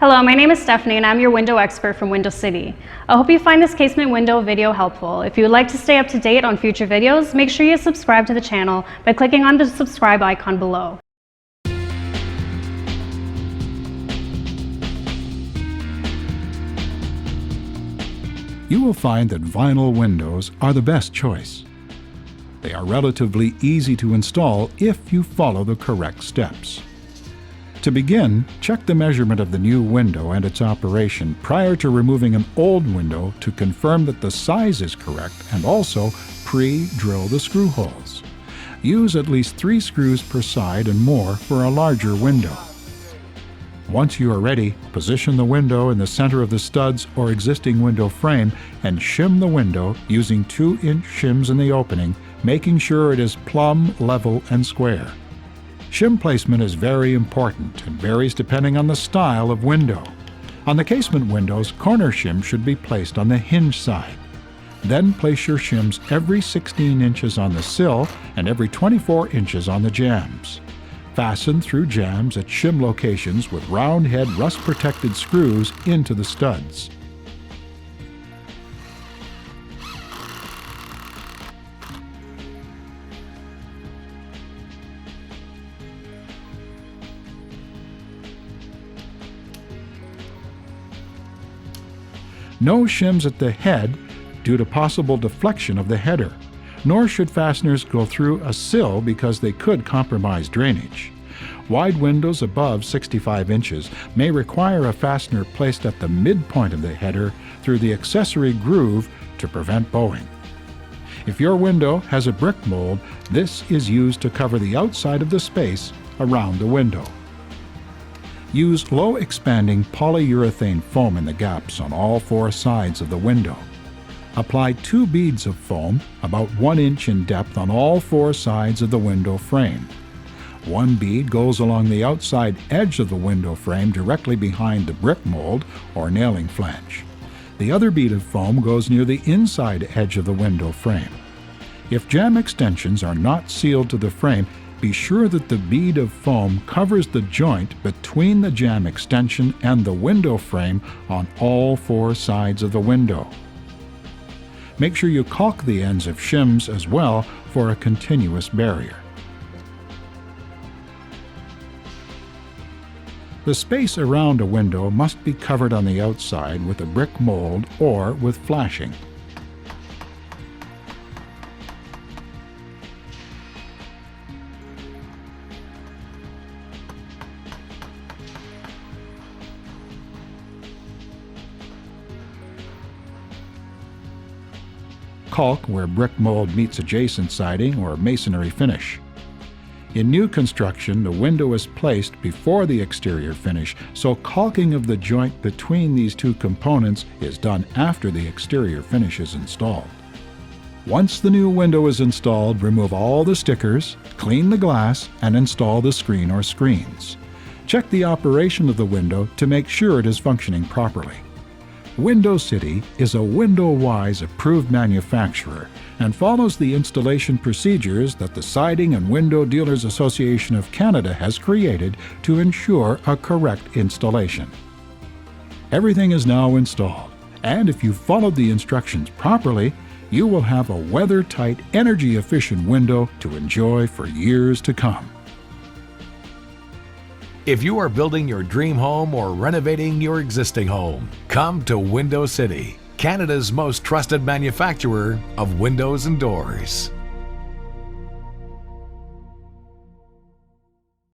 Hello, my name is Stephanie and I'm your window expert from Window City. I hope you find this casement window video helpful. If you would like to stay up to date on future videos, make sure you subscribe to the channel by clicking on the subscribe icon below. You will find that vinyl windows are the best choice. They are relatively easy to install if you follow the correct steps. To begin, check the measurement of the new window and its operation prior to removing an old window to confirm that the size is correct, and also pre-drill the screw holes. Use at least 3 screws per side and more for a larger window. Once you are ready, position the window in the center of the studs or existing window frame and shim the window using 2-inch shims in the opening, making sure it is plumb, level, and square. Shim placement is very important and varies depending on the style of window. On the casement windows, corner shim should be placed on the hinge side. Then place your shims every 16 inches on the sill and every 24 inches on the jambs. Fasten through jambs at shim locations with round head rust-protected screws into the studs. No shims at the head due to possible deflection of the header, nor should fasteners go through a sill because they could compromise drainage. Wide windows above 65 inches may require a fastener placed at the midpoint of the header through the accessory groove to prevent bowing. If your window has a brick mold, this is used to cover the outside of the space around the window. Use low-expanding polyurethane foam in the gaps on all 4 sides of the window. Apply 2 beads of foam, about 1 inch in depth, on all 4 sides of the window frame. 1 bead goes along the outside edge of the window frame directly behind the brick mold or nailing flange. The other bead of foam goes near the inside edge of the window frame. If jamb extensions are not sealed to the frame, be sure that the bead of foam covers the joint between the jamb extension and the window frame on all 4 sides of the window. Make sure you caulk the ends of shims as well for a continuous barrier. The space around a window must be covered on the outside with a brick mold or with flashing. Caulk where brick mold meets adjacent siding or masonry finish. In new construction, the window is placed before the exterior finish, so caulking of the joint between these 2 components is done after the exterior finish is installed. Once the new window is installed, remove all the stickers, clean the glass, and install the screen or screens. Check the operation of the window to make sure it is functioning properly. Window City is a window-wise approved manufacturer and follows the installation procedures that the Siding and Window Dealers Association of Canada has created to ensure a correct installation. Everything is now installed, and if you followed the instructions properly, you will have a weather-tight, energy-efficient window to enjoy for years to come. If you are building your dream home or renovating your existing home, come to Window City, Canada's most trusted manufacturer of windows and doors.